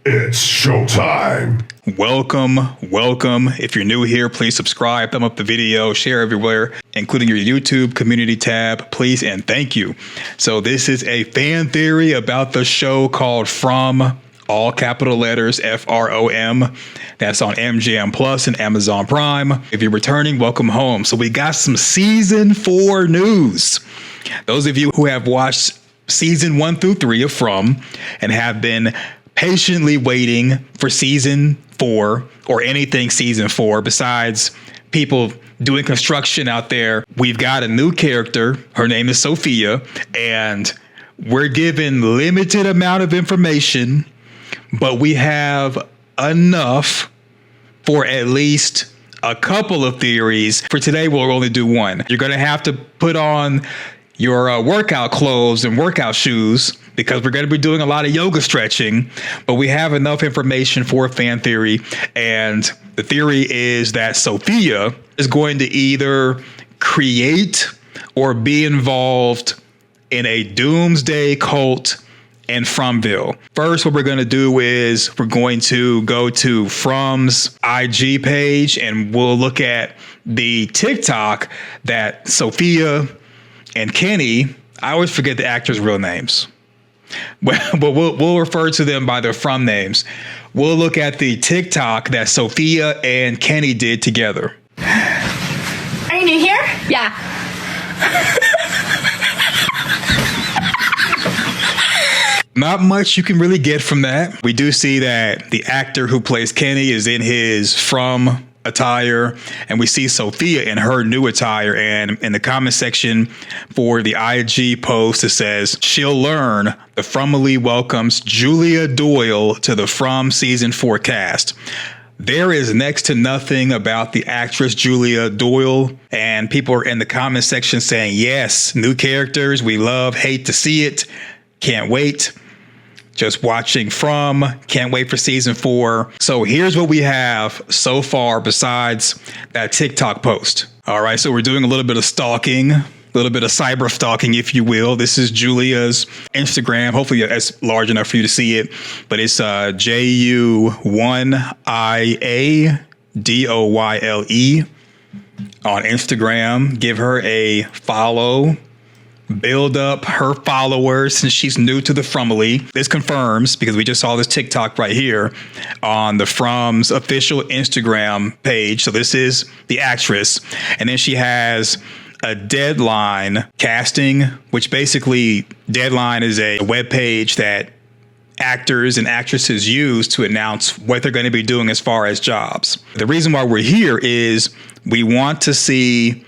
It's showtime. Welcome. If you're new here, please subscribe, thumb up the video, share everywhere, including your YouTube community tab, please and thank you. So this is a fan theory about the show called From, all capital letters, FROM. That's on MGM Plus and Amazon Prime. If you're returning, welcome home. So we got some season 4 news. Those of you who have watched season 1 through 3 of From and have been patiently waiting for season 4 or anything season 4 besides people doing construction out there, we've got a new character. Her name is Sophia, and we're given limited amount of information, but we have enough for at least a couple of theories. For today, we'll only do one. You're going to have to put on your workout clothes and workout shoes because we're going to be doing a lot of yoga stretching, but we have enough information for a fan theory. And the theory is that Sophia is going to either create or be involved in a Doomsday cult in Fromville. First, what we're going to do is we're going to go to From's IG page and we'll look at the TikTok that Sophia and Kenny, I always forget the actors' real names, but we'll refer to them by their From names. We'll look at the TikTok that Sophia and Kenny did together. Are you new here? Yeah. Not much you can really get from that. We do see that the actor who plays Kenny is in his From attire, and we see Sophia in her new attire. And in the comment section for the IG post, it says, she'll learn the Fromily welcomes Julia Doyle to the From season 4 cast. There is next to nothing about the actress Julia Doyle, and people are in the comment section saying, yes, new characters. We love, hate to see it. Can't wait. Just watching From, can't wait for season 4. So here's what we have so far besides that TikTok post. All right, so we're doing a little bit of stalking, a little bit of cyber stalking, if you will. This is Julia's Instagram. Hopefully it's large enough for you to see it, but it's JU1IADOYLE on Instagram. Give her a follow. Build up her followers since she's new to the Fromily. This confirms, because we just saw this TikTok right here on the From's official Instagram page. So this is the actress. And then she has a Deadline casting, which basically Deadline is a web page that actors and actresses use to announce what they're going to be doing as far as jobs. The reason why we're here is we want to see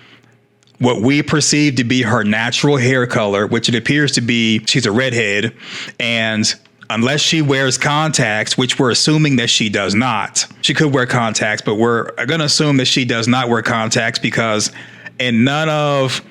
what we perceive to be her natural hair color, which it appears to be, she's a redhead. And unless she wears contacts, which we're assuming that she does not, she could wear contacts, but we're going to assume that she does not wear contacts because in none of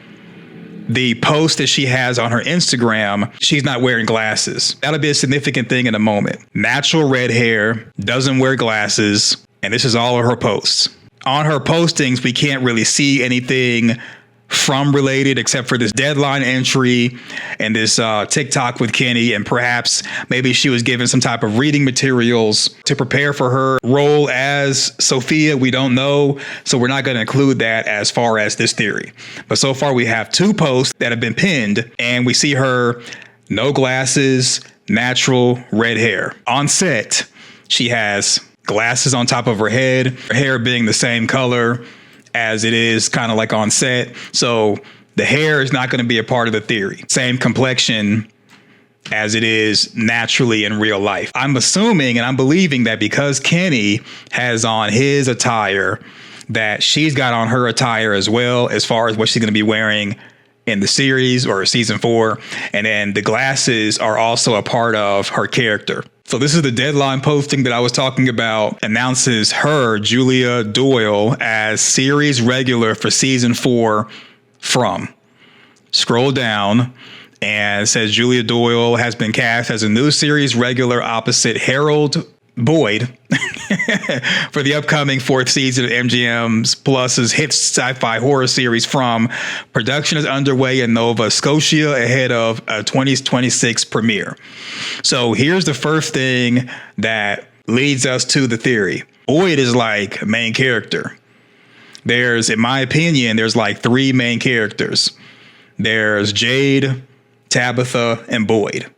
the posts that she has on her Instagram, she's not wearing glasses. That'll be a significant thing in a moment. Natural red hair, doesn't wear glasses, and this is all of her posts. On her postings, we can't really see anything From related except for this Deadline entry and this TikTok with Kenny, and perhaps maybe she was given some type of reading materials to prepare for her role as Sophia. We don't know, so we're not going to include that as far as this theory. But so far we have 2 posts that have been pinned, and we see her no glasses, natural red hair. On set, she has glasses on top of her head, her hair being the same color as it is kind of like on set. So the hair is not going to be a part of the theory. Same complexion as it is naturally in real life. I'm assuming and I'm believing that because Kenny has on his attire, that she's got on her attire as well, as far as what she's going to be wearing in the series or season 4. And then the glasses are also a part of her character. So this is the Deadline posting that I was talking about, announces her, Julia Doyle, as series regular for season 4 From. Scroll down and it says Julia Doyle has been cast as a new series regular opposite Harold Boyd for the upcoming 4th season of MGM's Plus's hit sci-fi horror series From. Production is underway in Nova Scotia ahead of a 2026 premiere. So here's the first thing that leads us to the theory. Boyd is like main character. In my opinion, there's like 3 main characters. There's Jade, Tabitha, and Boyd.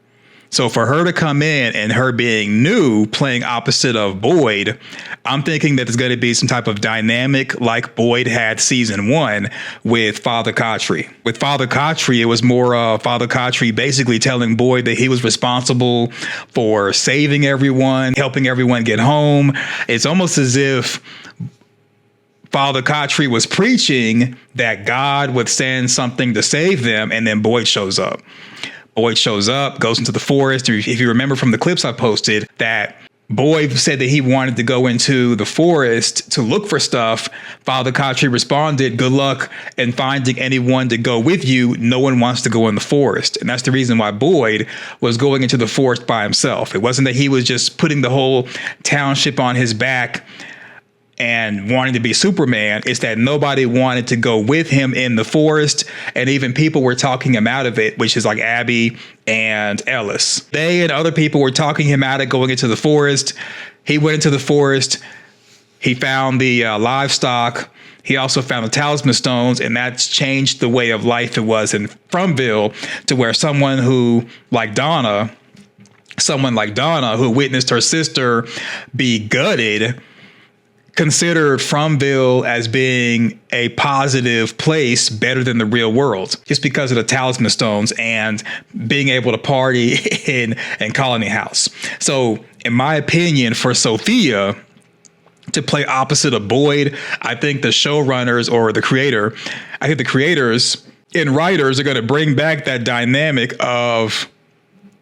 So for her to come in and her being new, playing opposite of Boyd, I'm thinking that there's going to be some type of dynamic like Boyd had season 1 with Father Kotri. With Father Kotri, it was more Father Kotri basically telling Boyd that he was responsible for saving everyone, helping everyone get home. It's almost as if Father Kotri was preaching that God would send something to save them, and then Boyd shows up. Boyd shows up, goes into the forest. If you remember from the clips I posted, that Boyd said that he wanted to go into the forest to look for stuff. Father Kotri responded, "Good luck in finding anyone to go with you. No one wants to go in the forest." And that's the reason why Boyd was going into the forest by himself. It wasn't that he was just putting the whole township on his back and wanting to be Superman. It's that nobody wanted to go with him in the forest, and even people were talking him out of it, which is like Abby and Ellis. They and other people were talking him out of going into the forest. He went into the forest. He found the livestock. He also found the talisman stones, and that's changed the way of life it was in Fromville, to where someone like Donna, who witnessed her sister be gutted, considered Fromville as being a positive place, better than the real world, just because of the talisman stones and being able to party in Colony House. So in my opinion, for Sophia to play opposite of Boyd, I think the showrunners or the creators and writers are going to bring back that dynamic of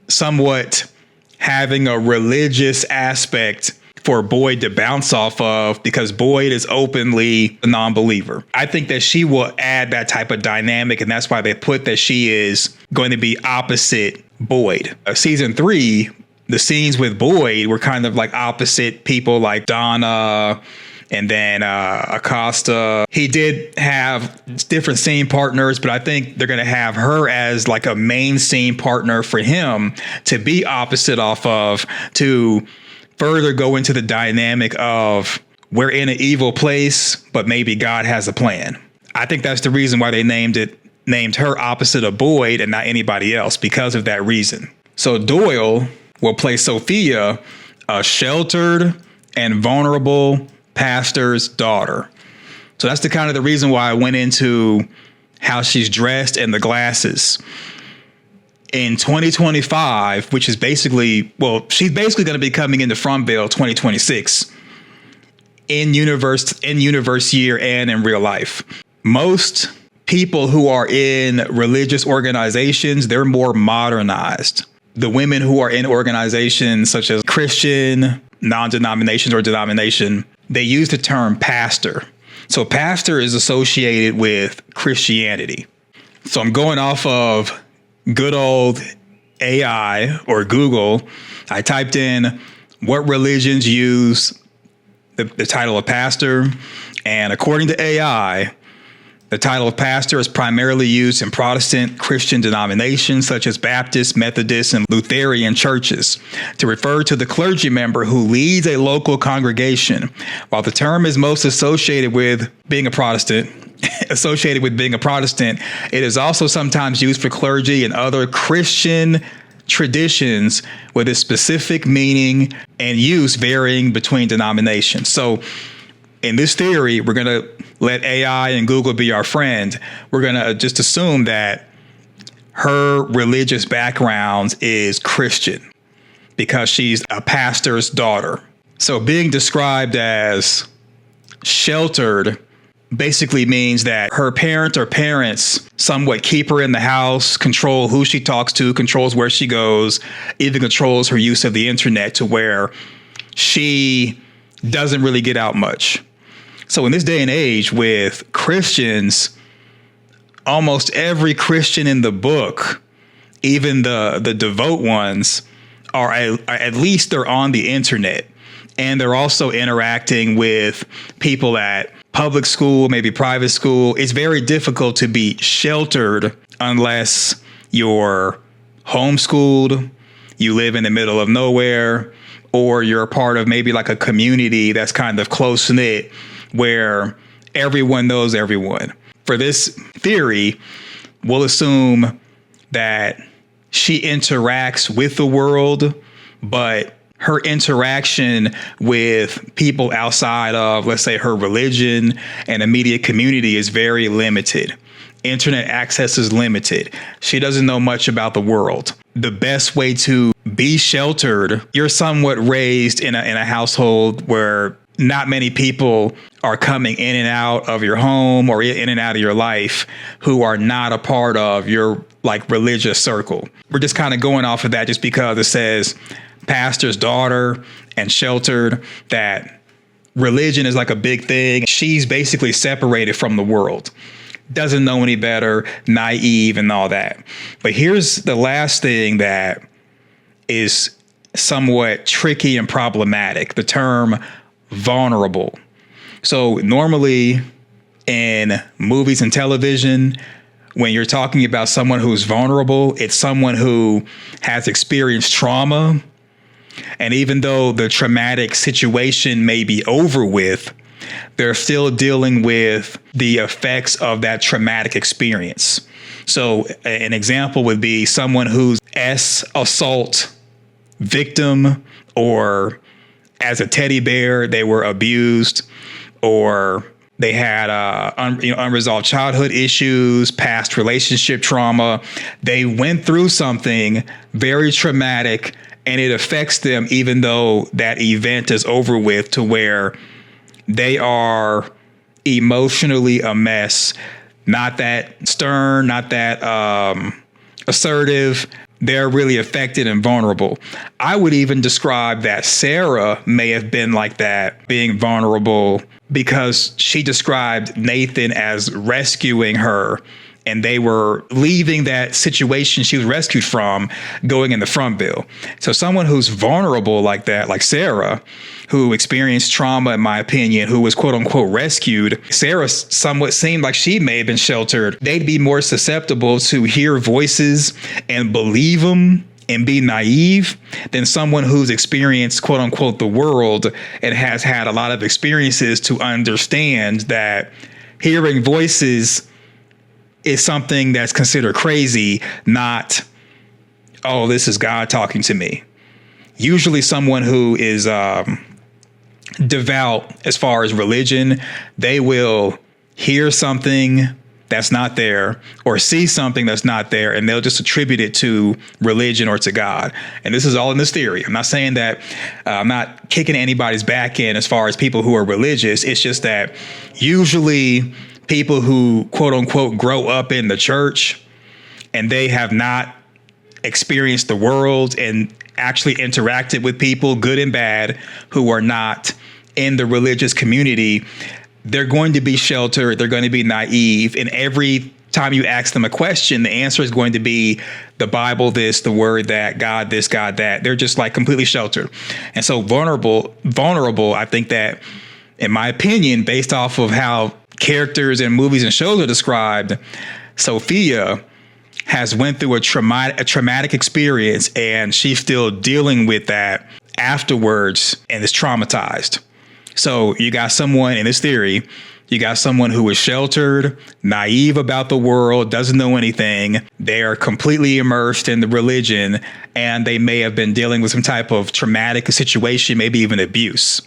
somewhat having a religious aspect for Boyd to bounce off of, because Boyd is openly a non-believer. I think that she will add that type of dynamic, and that's why they put that she is going to be opposite Boyd. Season 3, the scenes with Boyd were kind of like opposite people like Donna and then Acosta. He did have different scene partners, but I think they're going to have her as like a main scene partner for him to be opposite off of, to further go into the dynamic of we're in an evil place, but maybe God has a plan. I think that's the reason why they named her opposite of Boyd and not anybody else, because of that reason. So Doyle will play Sophia, a sheltered and vulnerable pastor's daughter. So that's the kind of the reason why I went into how she's dressed and the glasses. In 2025, which is basically, she's basically going to be coming into Fromville 2026 in universe year and in real life. Most people who are in religious organizations, they're more modernized. The women who are in organizations such as Christian, non-denominations or denomination, they use the term pastor. So pastor is associated with Christianity. So I'm going off of good old AI or Google. I typed in what religions use the title of pastor, and according to AI, the title of pastor is primarily used in Protestant Christian denominations such as Baptist, Methodist, and Lutheran churches to refer to the clergy member who leads a local congregation. While the term is most associated with being a Protestant, it is also sometimes used for clergy and other Christian traditions with a specific meaning and use varying between denominations. So in this theory, we're going to let AI and Google be our friend. We're going to just assume that her religious background is Christian because she's a pastor's daughter. So being described as sheltered basically means that her parent or parents somewhat keep her in the house, control who she talks to, controls where she goes, even controls her use of the internet to where she doesn't really get out much. So in this day and age with Christians, almost every Christian in the book, even the devout ones, are at least they're on the internet. And they're also interacting with people at public school, maybe private school. It's very difficult to be sheltered unless you're homeschooled, you live in the middle of nowhere, or you're a part of maybe like a community that's kind of close knit where everyone knows everyone. For this theory, we'll assume that she interacts with the world, but her interaction with people outside of, let's say, her religion and immediate community is very limited. Internet access is limited. She doesn't know much about the world. The best way to be sheltered, you're somewhat raised in a household where not many people are coming in and out of your home or in and out of your life who are not a part of your like religious circle. We're just kind of going off of that just because it says pastor's daughter and sheltered, that religion is like a big thing. She's basically separated from the world, doesn't know any better, naive and all that. But here's the last thing that is somewhat tricky and problematic, the term vulnerable. So normally in movies and television, when you're talking about someone who's vulnerable, it's someone who has experienced trauma. And even though the traumatic situation may be over with, they're still dealing with the effects of that traumatic experience. So an example would be someone who's assault victim, or as a teddy bear, they were abused, or they had unresolved childhood issues, past relationship trauma. They went through something very traumatic and it affects them even though that event is over with, to where they are emotionally a mess, not that stern, not that assertive. They're really affected and vulnerable. I would even describe that Sarah may have been like that, being vulnerable, because she described Nathan as rescuing her, and they were leaving that situation she was rescued from, going in the front bill. So someone who's vulnerable like that, like Sarah, who experienced trauma, in my opinion, who was quote unquote rescued, Sarah somewhat seemed like she may have been sheltered. They'd be more susceptible to hear voices and believe them and be naive than someone who's experienced quote unquote the world and has had a lot of experiences to understand that hearing voices is something that's considered crazy, not, oh, this is God talking to me. Usually someone who is devout as far as religion, they will hear something that's not there or see something that's not there, and they'll just attribute it to religion or to God. And this is all in this theory. I'm not saying that I'm not kicking anybody's back in as far as people who are religious. It's just that usually people who quote unquote grow up in the church and they have not experienced the world and actually interacted with people, good and bad, who are not in the religious community, they're going to be sheltered. They're going to be naive. And every time you ask them a question, the answer is going to be the Bible, this, the word, that, God, this, God, that. They're just like completely sheltered. And so vulnerable, I think that, in my opinion, based off of how characters in movies and shows are described, Sophia has went through a traumatic experience, and she's still dealing with that afterwards and is traumatized. So you got someone in this theory, you got someone who is sheltered, naive about the world, doesn't know anything. They are completely immersed in the religion, and they may have been dealing with some type of traumatic situation, maybe even abuse.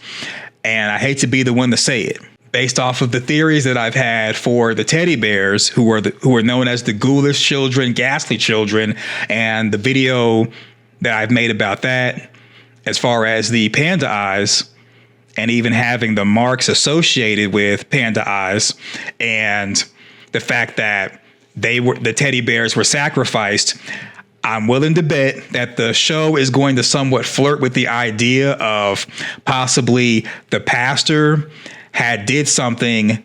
And I hate to be the one to say it, based off of the theories that I've had for the teddy bears, who are known as the ghoulish children, ghastly children, and the video that I've made about that, as far as the panda eyes, and even having the marks associated with panda eyes, and the fact that the teddy bears were sacrificed. I'm willing to bet that the show is going to somewhat flirt with the idea of possibly the pastor did something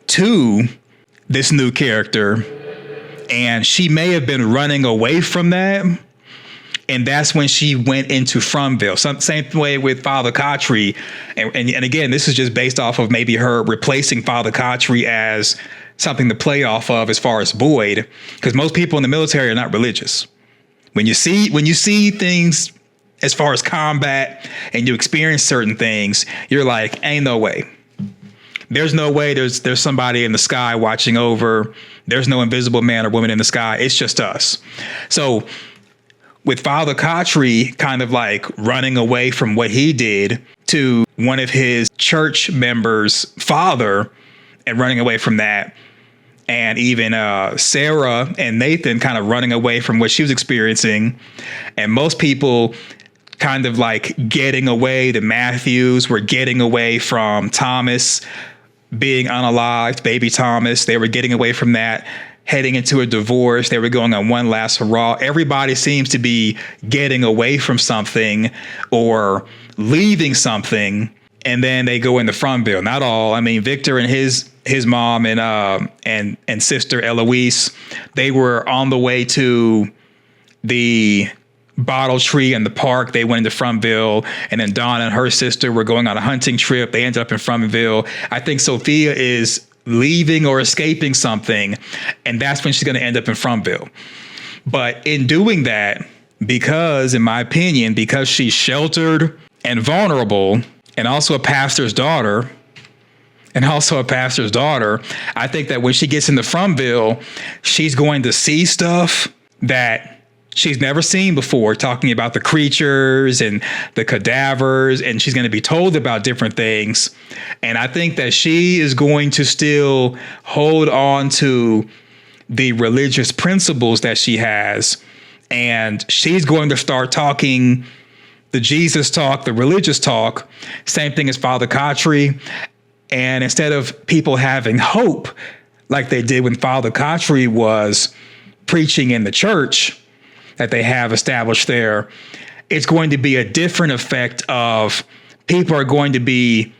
to this new character, and she may have been running away from that. And that's when she went into Fromville. Same way with Father Kotri. And again, this is just based off of maybe her replacing Father Kotri as something to play off of as far as Boyd, because most people in the military are not religious. When you see things as far as combat and you experience certain things, you're like, ain't no way. There's no way there's somebody in the sky watching over. There's no invisible man or woman in the sky. It's just us. So with Father Kotri kind of like running away from what he did to one of his church members' father and running away from that, and even Sarah and Nathan kind of running away from what she was experiencing, and most people kind of like getting away. The Matthews were getting away from Thomas being unalived, baby Thomas. They were getting away from that, heading into a divorce. They were going on one last hurrah. Everybody seems to be getting away from something or leaving something, and then they go into Fromville. Not all. I mean, Victor and his mom and sister Eloise, they were on the way to the bottle tree in the park. They went into Fromville, and then Donna and her sister were going on a hunting trip. They ended up in Fromville. I think Sophia is leaving or escaping something, and that's when she's going to end up in Fromville. But in doing that, because in my opinion, because she's sheltered and vulnerable, and also a pastor's daughter, I think that when she gets into Fromville, she's going to see stuff that she's never seen before, talking about the creatures and the cadavers, and she's going to be told about different things. And I think that she is going to still hold on to the religious principles that she has, and she's going to start talking the Jesus talk, the religious talk, same thing as Father Kotri. And instead of people having hope like they did when Father Kotri was preaching in the church that they have established there, it's going to be a different effect of people are going to be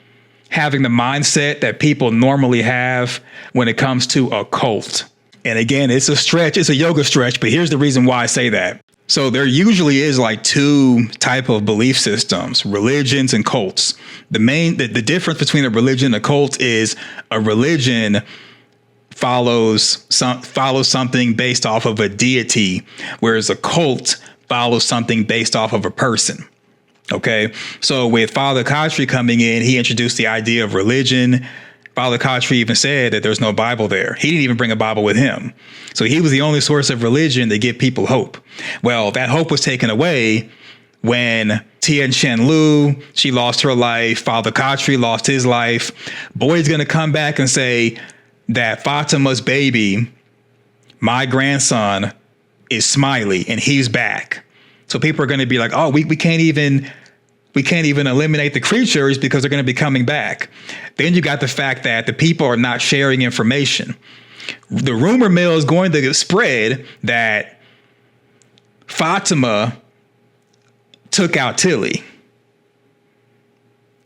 having the mindset that people normally have when it comes to a cult. And again, it's a stretch, it's a yoga stretch, but here's the reason why I say that. So there usually is like two type of belief systems, religions and cults. The difference between a religion and a cult is a religion follows something based off of a deity, whereas a cult follows something based off of a person. Okay, so with Father Kotri coming in, he introduced the idea of religion. Father Kotri even said that there's no Bible there. He didn't even bring a Bible with him. So he was the only source of religion to give people hope. Well, that hope was taken away when Tien Shen Lu, she lost her life. Father Kotri lost his life. Boyd's going to come back and say that Fatima's baby, my grandson, is Smiley and he's back. So people are going to be like, oh, we can't even eliminate the creatures because they're going to be coming back. Then you got the fact that the people are not sharing information. The rumor mill is going to spread that Fatima took out Tilly.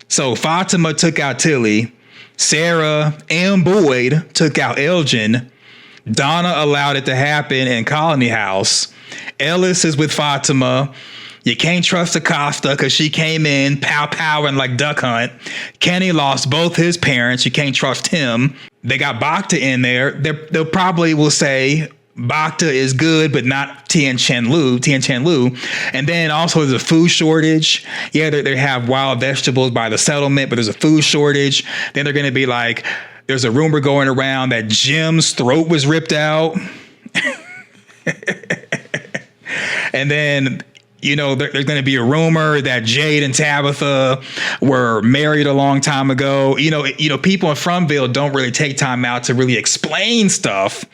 So Fatima took out Tilly. Sarah and Boyd took out Elgin. Donna allowed it to happen in Colony House. Ellis is with Fatima. You can't trust Acosta because she came in pow-powing like Duck Hunt. Kenny lost both his parents. You can't trust him. They got Bacta in there. They'll probably will say Bacta is good, but not Tien Shen Lu. And then also there's a food shortage. Yeah, they have wild vegetables by the settlement, but there's a food shortage. Then they're going to be like, there's a rumor going around that Jim's throat was ripped out. And then, you know, there's going to be a rumor that Jade and Tabitha were married a long time ago. You know, people in Fromville don't really take time out to really explain stuff.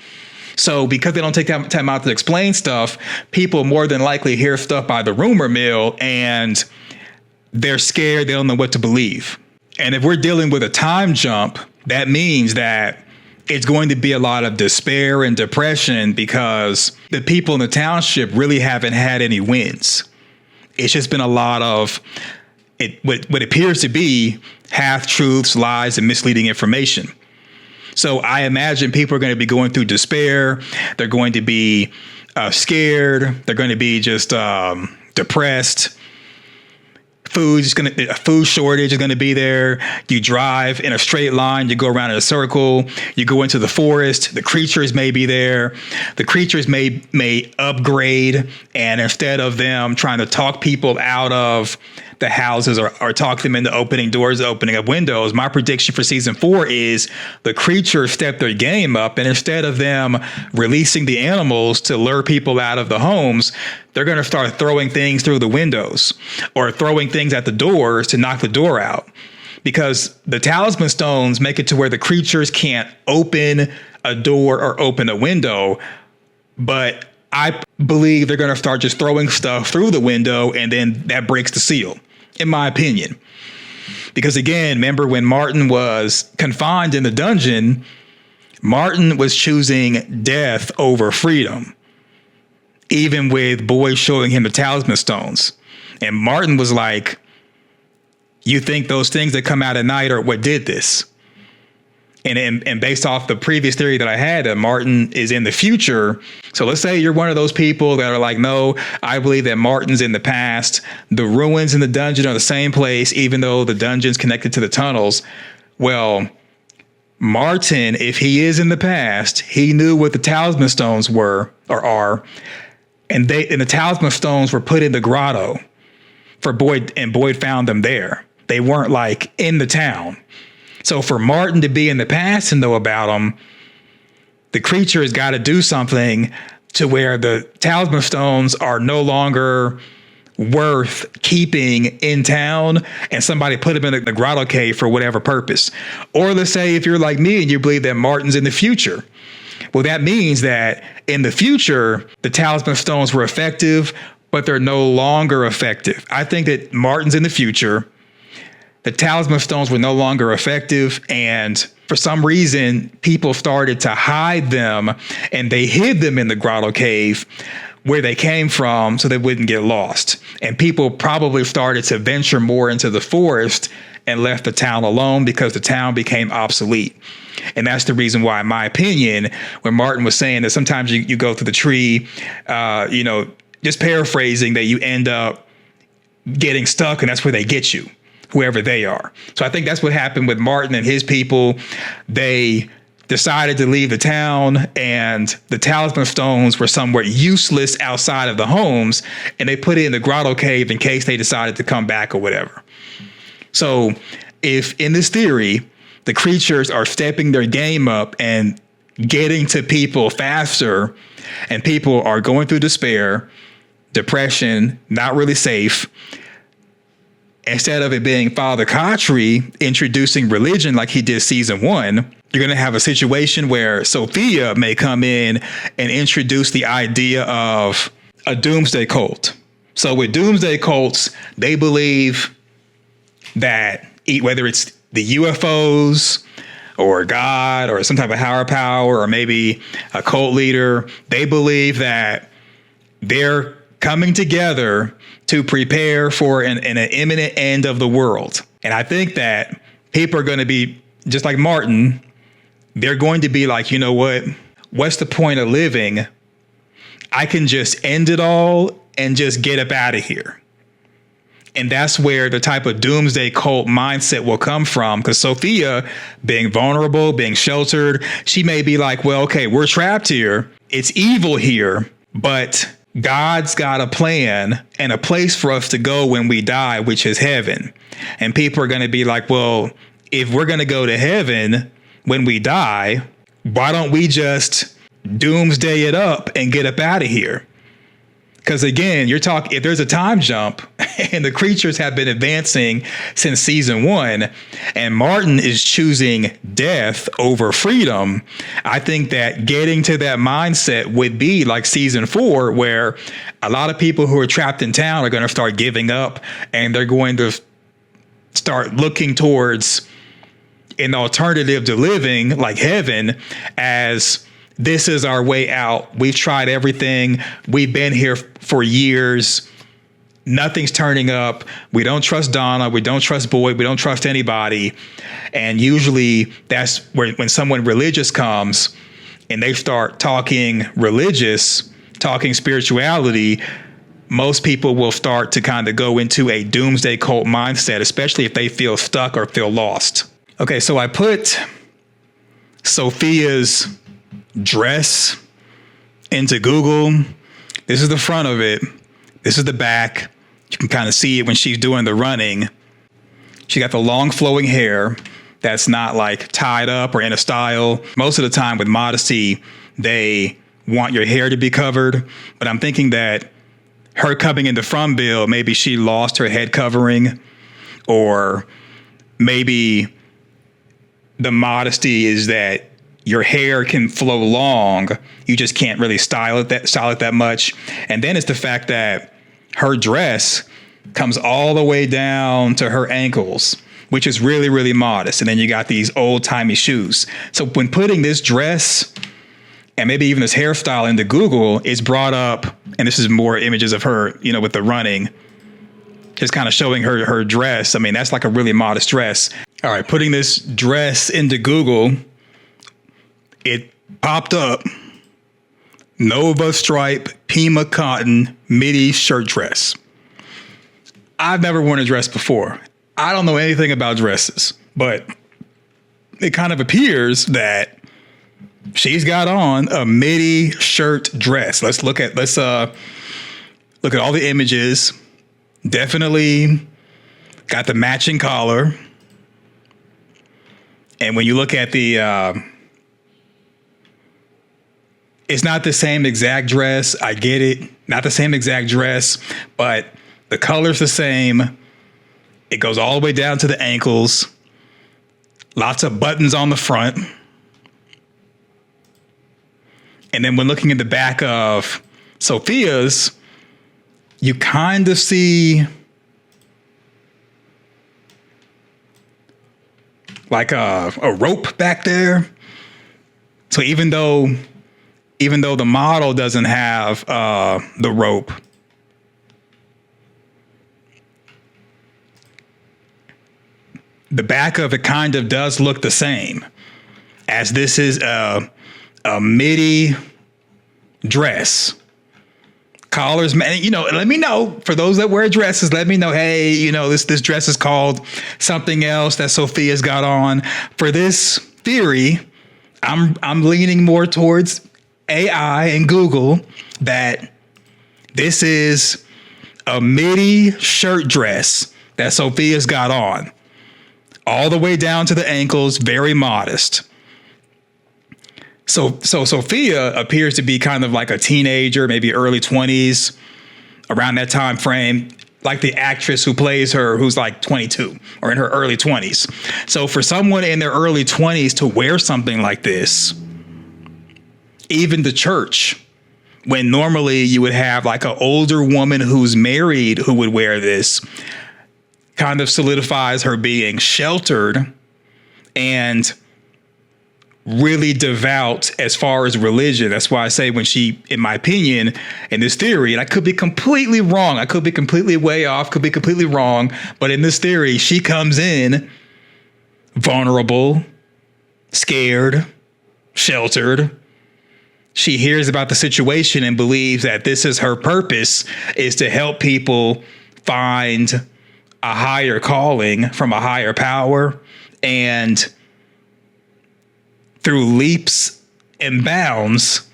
So because they don't take time out to explain stuff, people more than likely hear stuff by the rumor mill and they're scared. They don't know what to believe. And if we're dealing with a time jump, that means that it's going to be a lot of despair and depression because the people in the township really haven't had any wins. It's just been a lot of what appears to be half-truths, lies, and misleading information. So I imagine people are going to be going through despair. They're going to be scared. They're going to be just depressed. A food shortage is gonna be there. You drive in a straight line, you go around in a circle, you go into the forest, the creatures may be there. The creatures may upgrade, and instead of them trying to talk people out of the houses or talk them into opening doors, opening up windows, my prediction for season 4 is the creatures step their game up, and instead of them releasing the animals to lure people out of the homes, they're going to start throwing things through the windows or throwing things at the doors to knock the door out, because the talisman stones make it to where the creatures can't open a door or open a window. But I believe they're going to start just throwing stuff through the window, and then that breaks the seal, in my opinion. Because again, remember when Martin was confined in the dungeon, Martin was choosing death over freedom, even with boys showing him the talisman stones. And Martin was like, you think those things that come out at night are what did this? And based off the previous theory that I had, that Martin is in the future. So let's say you're one of those people that are like, no, I believe that Martin's in the past. The ruins in the dungeon are the same place, even though the dungeon's connected to the tunnels. Well, Martin, if he is in the past, he knew what the talisman stones were or are. And the talisman stones were put in the grotto for Boyd, and Boyd found them there. They weren't like in the town. So for Martin to be in the past and know about them, the creature has got to do something to where the talisman stones are no longer worth keeping in town, and somebody put them in the grotto cave for whatever purpose. Or let's say if you're like me and you believe that Martin's in the future. Well, that means that in the future, the talisman stones were effective, but they're no longer effective. I think that Martin's in the future. The talisman stones were no longer effective, and for some reason, people started to hide them, and they hid them in the grotto cave where they came from so they wouldn't get lost. And people probably started to venture more into the forest and left the town alone because the town became obsolete. And that's the reason why, in my opinion, when Martin was saying that sometimes you go through the tree, just paraphrasing, that you end up getting stuck, and that's where they get you, whoever they are. So I think that's what happened with Martin and his people. They decided to leave the town, and the talisman stones were somewhere useless outside of the homes, and they put it in the grotto cave in case they decided to come back or whatever. So if in this theory, the creatures are stepping their game up and getting to people faster, and people are going through despair, depression, not really safe, instead of it being Father Khatri introducing religion like he did season 1, you're going to have a situation where Sophia may come in and introduce the idea of a doomsday cult. So with doomsday cults, they believe that whether it's the UFOs or God or some type of higher power or maybe a cult leader, they believe that they're coming together to prepare for an imminent end of the world. And I think that people are going to be just like Martin. They're going to be like, you know what? What's the point of living? I can just end it all and just get up out of here. And that's where the type of doomsday cult mindset will come from. Because Sophia, being vulnerable, being sheltered, she may be like, well, okay, we're trapped here. It's evil here, but God's got a plan and a place for us to go when we die, which is heaven. And people are going to be like, well, if we're going to go to heaven when we die, why don't we just doomsday it up and get up out of here? Because again, you're talking, if there's a time jump and the creatures have been advancing since season 1 and Martin is choosing death over freedom, I think that getting to that mindset would be like season 4, where a lot of people who are trapped in town are going to start giving up, and they're going to start looking towards an alternative to living like heaven, as this is our way out. We've tried everything. We've been here for years. Nothing's turning up. We don't trust Donna. We don't trust Boyd. We don't trust anybody. And usually that's where, when someone religious comes and they start talking religious, talking spirituality, most people will start to kind of go into a doomsday cult mindset, especially if they feel stuck or feel lost. Okay, so I put Sophia's dress into Google. This is the front of it. This is the back. You can kind of see it when she's doing the running. She got the long flowing hair that's not like tied up or in a style. Most of the time with modesty, they want your hair to be covered. But I'm thinking that her coming in the front bill, maybe she lost her head covering, or maybe the modesty is that your hair can flow long. You just can't really style it that much. And then it's the fact that her dress comes all the way down to her ankles, which is really, really modest. And then you got these old timey shoes. So when putting this dress and maybe even this hairstyle into Google, it's brought up, and this is more images of her, with the running, just kind of showing her dress. I mean, that's like a really modest dress. All right, putting this dress into Google, it popped up, Nova stripe Pima cotton midi shirt dress. I've never worn a dress before. I don't know anything about dresses, but it kind of appears that she's got on a midi shirt dress. Let's look at all the images. Definitely got the matching collar. And when you look at the it's not the same exact dress. I get it. Not the same exact dress, but the color's the same. It goes all the way down to the ankles. Lots of buttons on the front. And then when looking at the back of Sophia's, you kind of see like a rope back there. So even though the model doesn't have the rope, the back of it kind of does look the same, as this is a midi dress. Collars, man, let me know, for those that wear dresses, let me know, hey, this dress is called something else that Sophia's got on. For this theory, I'm leaning more towards AI and Google that this is a midi shirt dress that Sophia's got on, all the way down to the ankles, very modest. So Sophia appears to be kind of like a teenager, maybe early 20s, around that time frame, like the actress who plays her, who's like 22 or in her early 20s. So for someone in their early 20s to wear something like this, even the church, when normally you would have like an older woman who's married who would wear this, kind of solidifies her being sheltered and really devout as far as religion. That's why I say when she, in my opinion, in this theory, and I could be completely wrong, I could be completely way off, could be completely wrong, but in this theory, she comes in vulnerable, scared, sheltered. She hears about the situation and believes that this is her purpose, is to help people find a higher calling from a higher power. And through leaps and bounds,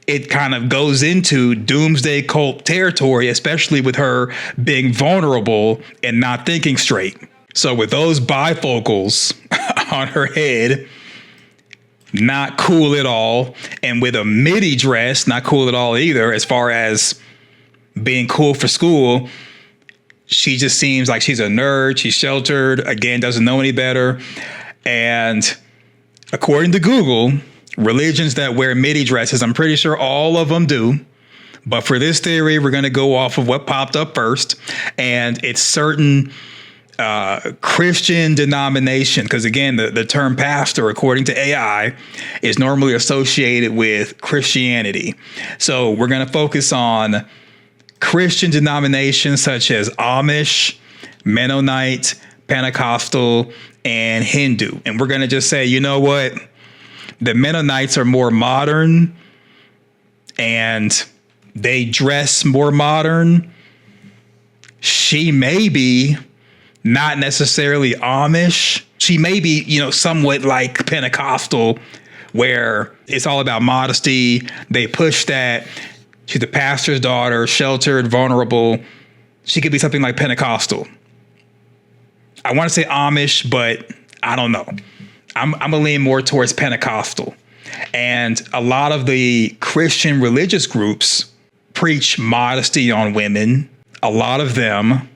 it kind of goes into doomsday cult territory, especially with her being vulnerable and not thinking straight. So with those bifocals on her head, not cool at all. And with a midi dress, not cool at all either, as far as being cool for school. She just seems like she's a nerd. She's sheltered, again, doesn't know any better. And according to Google, religions that wear midi dresses, I'm pretty sure all of them do. But for this theory, we're going to go off of what popped up first. And it's certain Christian denomination, because again, the term pastor, according to AI, is normally associated with Christianity. So we're going to focus on Christian denominations such as Amish, Mennonite, Pentecostal, and Hindu. And we're going to just say, you know what? The Mennonites are more modern and they dress more modern. she may be not necessarily Amish. She may be, somewhat like Pentecostal, where it's all about modesty. They push that. She's the pastor's daughter, sheltered, vulnerable. She could be something like Pentecostal. I want to say Amish, but I don't know. I'm going to lean more towards Pentecostal. And a lot of the Christian religious groups preach modesty on women. A lot of them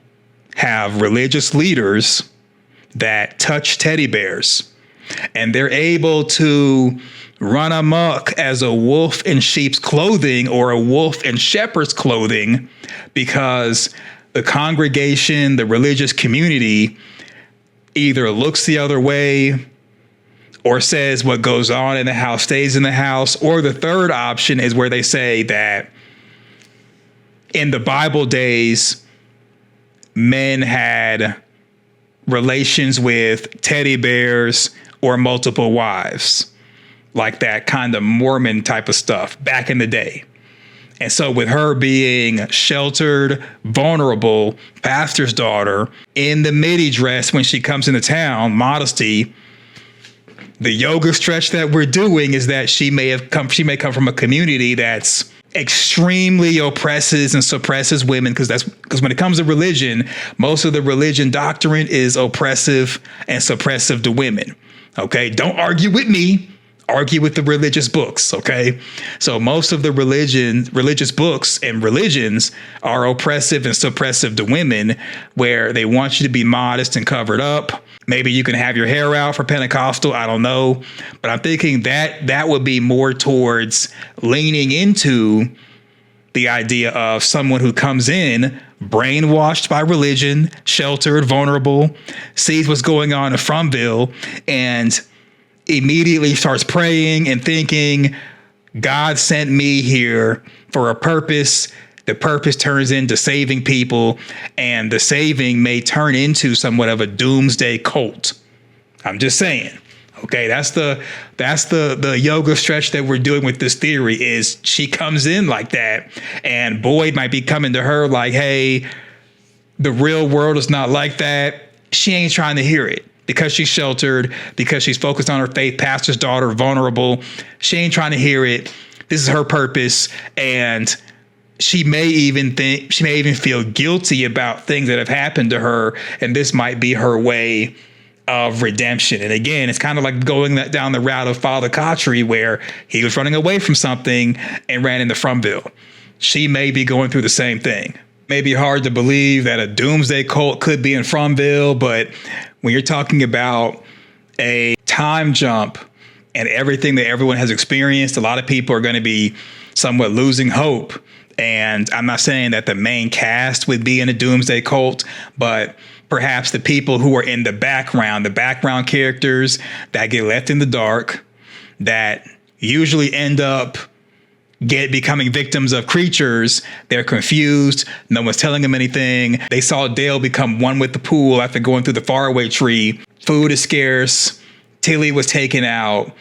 have religious leaders that touch teddy bears, and they're able to run amok as a wolf in sheep's clothing or a wolf in shepherd's clothing because the congregation, the religious community, either looks the other way or says what goes on in the house stays in the house. Or the third option is where they say that in the Bible days, men had relations with teddy bears or multiple wives, like that kind of Mormon type of stuff back in the day. And so with her being sheltered, vulnerable, pastor's daughter in the midi dress when she comes into town, modesty, the yoga stretch that we're doing is that she may come from a community that's extremely oppresses and suppresses women, because when it comes to religion, most of the religion doctrine is oppressive and suppressive to women. Okay, don't argue with me. Argue with the religious books. Okay, so most of the religious books and religions are oppressive and suppressive to women, where they want you to be modest and covered up. Maybe you can have your hair out for Pentecostal. I don't know. But I'm thinking that would be more towards leaning into the idea of someone who comes in brainwashed by religion, sheltered, vulnerable, sees what's going on in Fromville, and immediately starts praying and thinking, God sent me here for a purpose. The purpose turns into saving people, and the saving may turn into somewhat of a doomsday cult. I'm just saying. Okay, that's the yoga stretch that we're doing with this theory. Is she comes in like that, and Boyd might be coming to her like, hey, the real world is not like that. She ain't trying to hear it because she's sheltered, because she's focused on her faith, pastor's daughter, vulnerable. She ain't trying to hear it. This is her purpose, and she may even feel guilty about things that have happened to her, and this might be her way of redemption. And again, it's kind of like going down the route of Father Kotri, where he was running away from something and ran into Fromville. She may be going through the same thing. May be hard to believe that a doomsday cult could be in Fromville, but when you're talking about a time jump and everything that everyone has experienced, a lot of people are going to be somewhat losing hope. And I'm not saying that the main cast would be in a doomsday cult, but perhaps the people who are in the background characters that get left in the dark, that usually end up becoming victims of creatures. They're confused. No one's telling them anything. They saw Dale become one with the pool after going through the faraway tree. Food is scarce. Tilly was taken out.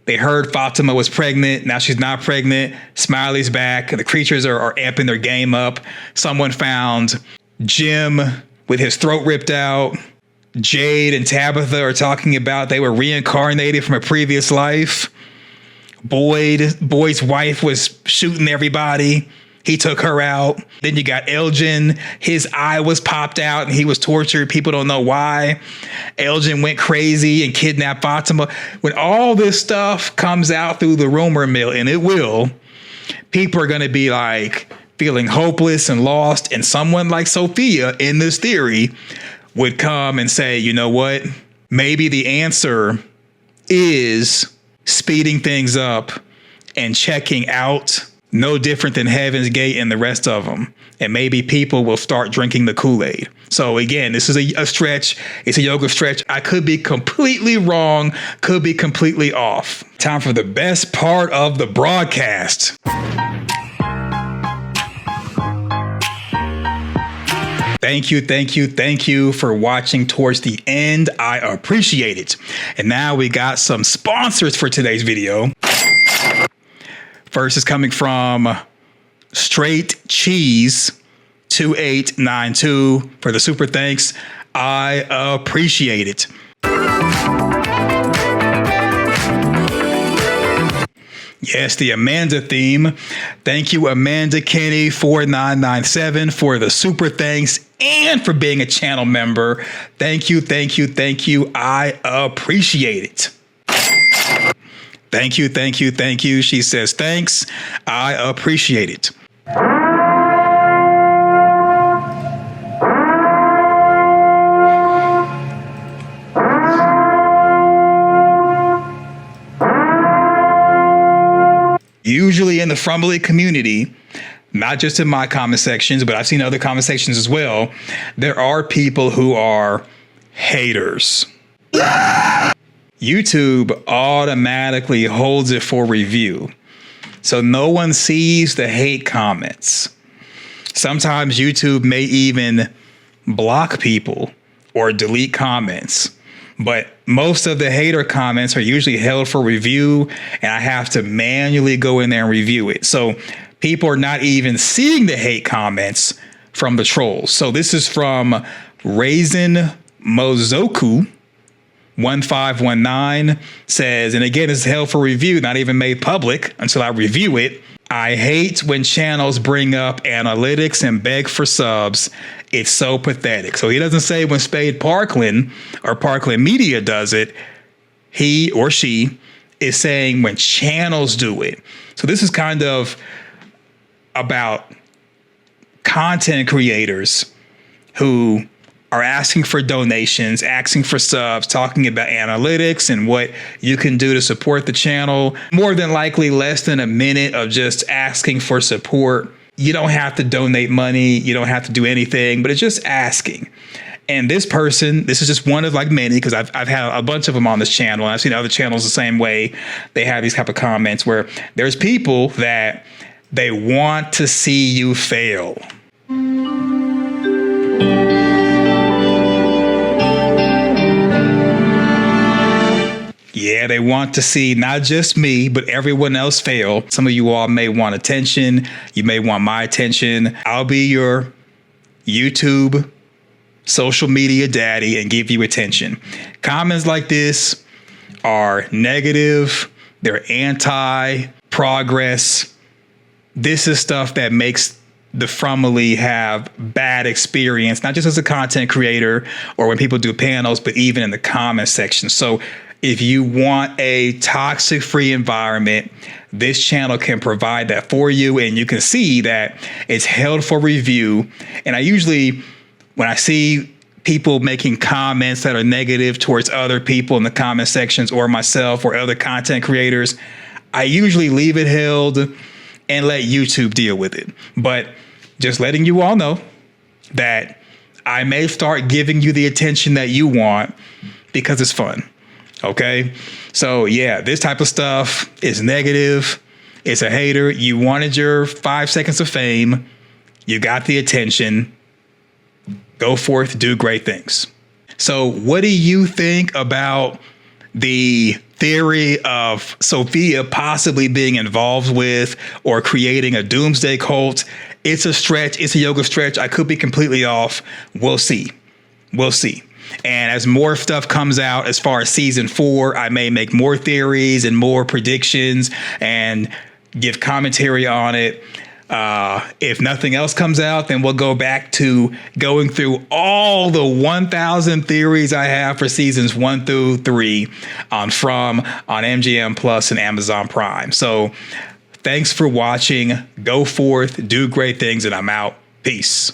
They heard Fatima was pregnant. Now she's not pregnant. Smiley's back. The creatures are amping their game up. Someone found Jim with his throat ripped out. Jade and Tabitha are talking about they were reincarnated from a previous life. Boyd's wife was shooting everybody. He took her out. Then you got Elgin. His eye was popped out and he was tortured. People don't know why. Elgin went crazy and kidnapped Fatima. When all this stuff comes out through the rumor mill, and it will, people are going to be like feeling hopeless and lost. And someone like Sophia in this theory would come and say, you know what? Maybe the answer is speeding things up and checking out, no different than Heaven's Gate and the rest of them. And maybe people will start drinking the Kool-Aid. So again, this is a stretch. It's a yoga stretch. I could be completely wrong, could be completely off. Time for the best part of the broadcast. Thank you for watching towards the end. I appreciate it. And now we got some sponsors for today's video. First is coming from Straight Cheese. 2892 for the super thanks. I appreciate it. Yes, the Amanda theme. Thank you, Amanda Kenny 4997 for the super thanks and for being a channel member. Thank you, thank you, thank you. I appreciate it. Thank you, thank you, thank you. She says, thanks. I appreciate it. Usually in the Frumbly community, not just in my comment sections, but I've seen other comment sections as well, there are people who are haters. YouTube automatically holds it for review, so no one sees the hate comments. Sometimes YouTube may even block people or delete comments. But most of the hater comments are usually held for review, and I have to manually go in there and review it. So people are not even seeing the hate comments from the trolls. So this is from Raisin Mozoku 1519 says, and again, it's held for review, not even made public until I review it. I hate when channels bring up analytics and beg for subs. It's so pathetic. So he doesn't say when Spade Parkland or Parkland Media does it. He or she is saying when channels do it. So this is kind of about content creators who are asking for donations, asking for subs, talking about analytics and what you can do to support the channel. More than likely less than a minute of just asking for support. You don't have to donate money. You don't have to do anything, but it's just asking. And this person, this is just one of like many, because I've had a bunch of them on this channel, and I've seen other channels the same way. They have these type of comments where there's people that they want to see you fail. Yeah, they want to see not just me, but everyone else fail. Some of you all may want attention. You may want my attention. I'll be your YouTube social media daddy and give you attention. Comments like this are negative. They're anti-progress. This is stuff that makes the Frumbly have bad experience, not just as a content creator or when people do panels, but even in the comment section. So if you want a toxic-free environment, this channel can provide that for you, and you can see that it's held for review. And I usually, when I see people making comments that are negative towards other people in the comment sections or myself or other content creators, I usually leave it held and let YouTube deal with it. But just letting you all know that I may start giving you the attention that you want because it's fun. Okay, so yeah, this type of stuff is negative. It's a hater. You wanted your 5 seconds of fame. You got the attention. Go forth, do great things. So what do you think about the theory of Sophia possibly being involved with or creating a doomsday cult? It's a stretch. It's a yoga stretch. I could be completely off. We'll see. We'll see. And as more stuff comes out as far as season 4, I may make more theories and more predictions and give commentary on it. If nothing else comes out, then we'll go back to going through all the 1,000 theories I have for seasons 1 through 3 on MGM Plus and Amazon Prime. So thanks for watching. Go forth, do great things, and I'm out. Peace.